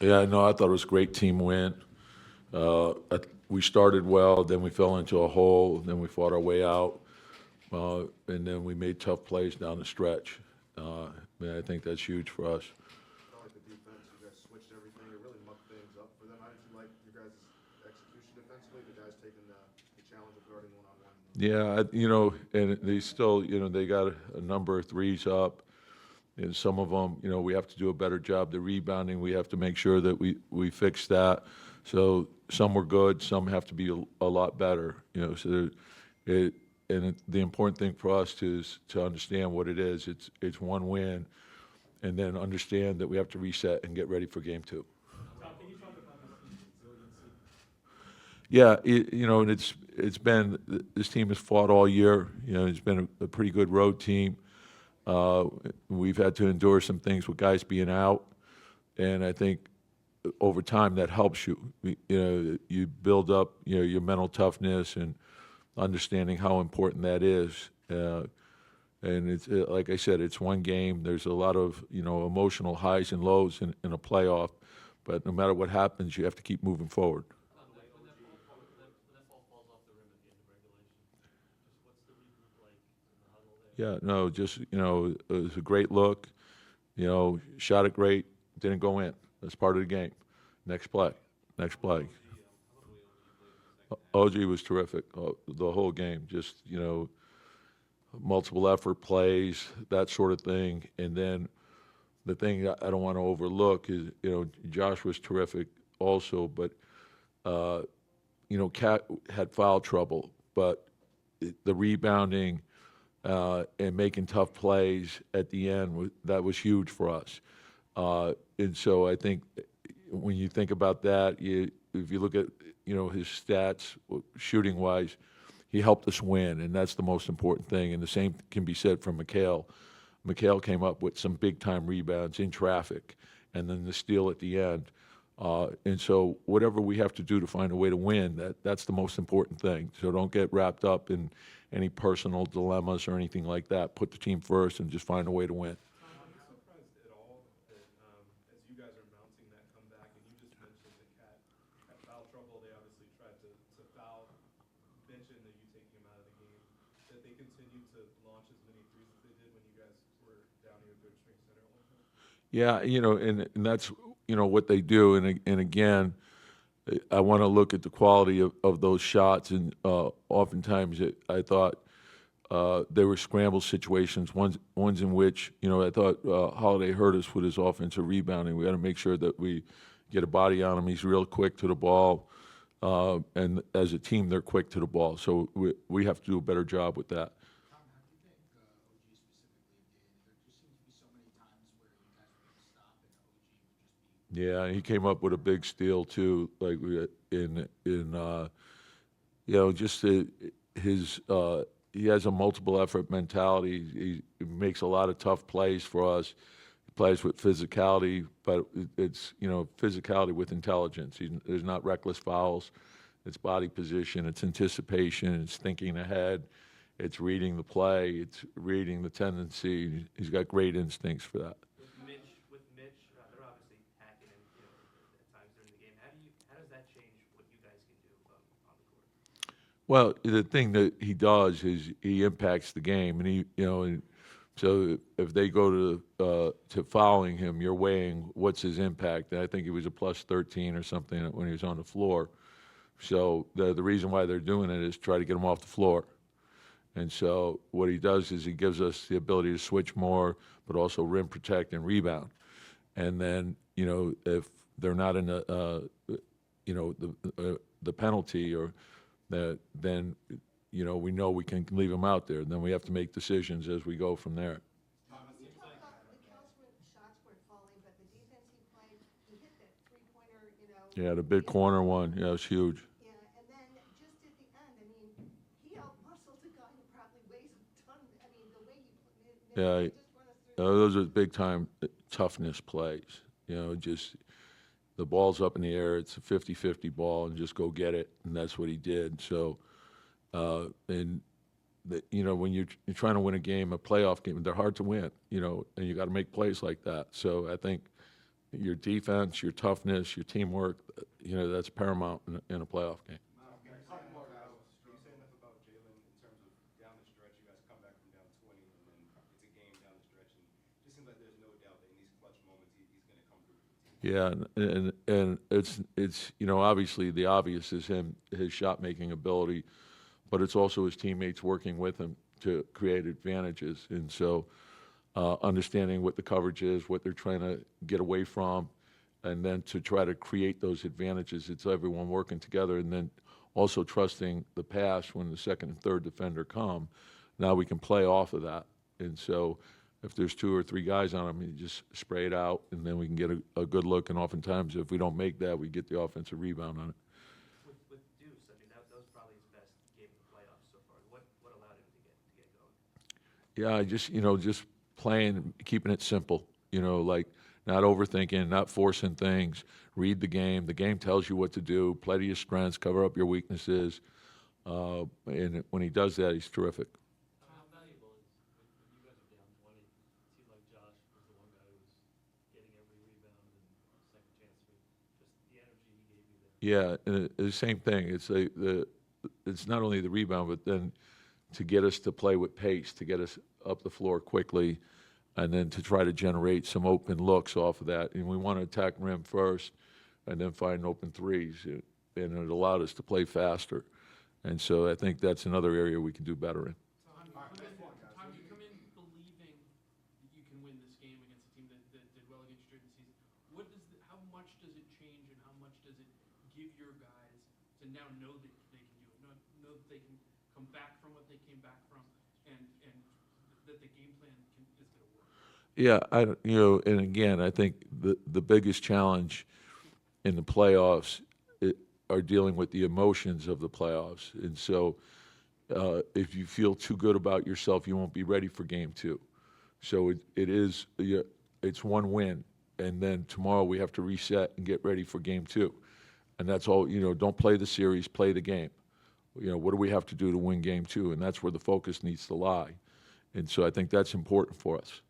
Yeah, no, I thought it was a great team win. We started well, then we fell into a hole, then we fought our way out, and then we made tough plays down the stretch. I think that's huge for us. Felt like the defense, you guys switched everything. It really mucked things up for them. How did you like your guys' execution defensively? The guys taking the challenge of guarding one-on-one. Yeah, and they still, they got a number of threes up, and some of them, we have to do a better job. The rebounding, we have to make sure that we fix that. So some were good, some have to be a lot better. So the important thing for us is to understand what it is. It's one win, and then understand that we have to reset and get ready for game two. Tom, can you talk about this team's resiliency? Yeah, and it's been, this team has fought all year. It's been a pretty good road team. We've had to endure some things with guys being out, and I think over time that helps you. You build up your mental toughness and understanding how important that is. And it's like I said, it's one game. There's a lot of emotional highs and lows in a playoff, but no matter what happens, you have to keep moving forward. When that ball falls off the rim at the end of regulation, just what's the regroup like in the huddle there? Yeah, no, just it was a great look. Shot it great, didn't go in. That's part of the game. Next play, next play. OG was terrific the whole game. Just multiple effort plays, that sort of thing. And then the thing I don't want to overlook is Josh was terrific also, but Cat had foul trouble, but the rebounding and making tough plays at the end, that was huge for us. And so I think when you think about that, if you look at his stats shooting wise, he helped us win, and that's the most important thing. And the same can be said for Mikal. Mikal came up with some big time rebounds in traffic, and then the steal at the end. And so whatever we have to do to find a way to win, that's the most important thing. So don't get wrapped up in any personal dilemmas or anything like that. Put the team first and just find a way to win. Are you surprised at all that as you guys are mounting that comeback, and you just mentioned that Cat had foul trouble, they obviously tried to foul mention that you taking him out of the game, that they continued to launch as many threes as they did when you guys were down to a good string center at one point? Yeah, and that's what they do, and again, I want to look at the quality of those shots, and oftentimes I thought there were scramble situations, ones in which I thought Holiday hurt us with his offensive rebounding. We got to make sure that we get a body on him. He's real quick to the ball, and as a team, they're quick to the ball. So we have to do a better job with that. Tom, how do you think OG specifically did? There just seems to be so many times where you guys were going to stop and OG would just be. Yeah, he came up with a big steal too, like just his. He has a multiple effort mentality. He makes a lot of tough plays for us. He plays with physicality, but it's physicality with intelligence. There's not reckless fouls. It's body position. It's anticipation. It's thinking ahead. It's reading the play. It's reading the tendency. He's got great instincts for that. With Mitch, they're obviously hacking and at times during the game. How does that change what you guys can do on the court? Well, the thing that he does is he impacts the game, and and so if they go to fouling him, you're weighing what's his impact. And I think he was a plus 13 or something when he was on the floor. So the reason why they're doing it is try to get him off the floor. And so what he does is he gives us the ability to switch more, but also rim protect and rebound. And then if they're not in the penalty or then we know we can leave them out there. Then we have to make decisions as we go from there. You talk about Mikal's shots weren't falling, but the defense he played, he hit that three-pointer, Yeah, the big corner one. Yeah, it was huge. Yeah, and then just at the end, I mean, he out-muscled a guy who probably weighs a ton. I mean, the way he Yeah, just run us through. those are big time toughness plays. Just the ball's up in the air. It's a 50-50 ball, and just go get it. And that's what he did. So, when you're trying to win a game, a playoff game, they're hard to win. And you got to make plays like that. So I think, your defense, your toughness, your teamwork, that's paramount in a playoff game. Do you say enough about Jalen in terms of down the stretch? You guys come back from down 20, and then it's a game down the stretch, and it just seems like there's no doubt that in these clutch moments he's going to come through for the team. Yeah, and it's obviously the obvious is his shot making ability, but it's also his teammates working with him to create advantages, and so understanding what the coverage is, what they're trying to get away from, and then to try to create those advantages. It's everyone working together, and then also trusting the pass when the second and third defender come. Now we can play off of that, and so if there's 2 or 3 guys on him, you just spray it out, and then we can get a good look. And oftentimes, if we don't make that, we get the offensive rebound on it. With Deuce, I mean, that was probably his best game in the playoffs so far. What allowed him to get going? Yeah, just playing, keeping it simple. Like not overthinking, not forcing things. Read the game. The game tells you what to do. Play to your strengths. Cover up your weaknesses. And when he does that, he's terrific. How valuable is when you guys are down 20? It seemed like Josh was the one guy who was getting every rebound and second chance. Just the energy he gave you there. Yeah, and the same thing. It's not only the rebound, but then to get us to play with pace, to get us up the floor quickly, and then to try to generate some open looks off of that. And we want to attack rim first, and then find open threes. And it allowed us to play faster. And so I think that's another area we can do better in. Tom, you come in believing that you can win this game against a team that did well against you during the season. How much does it change, and how much does it give your guys to now know that they can do it, know that they can come back from what they came back from, and that the game plan is going to work? Yeah, and again, I think the biggest challenge in the playoffs are dealing with the emotions of the playoffs. And so if you feel too good about yourself, you won't be ready for game 2. So it's one win, and then tomorrow we have to reset and get ready for game 2. And that's all, don't play the series, play the game. What do we have to do to win game 2? And that's where the focus needs to lie. And so I think that's important for us.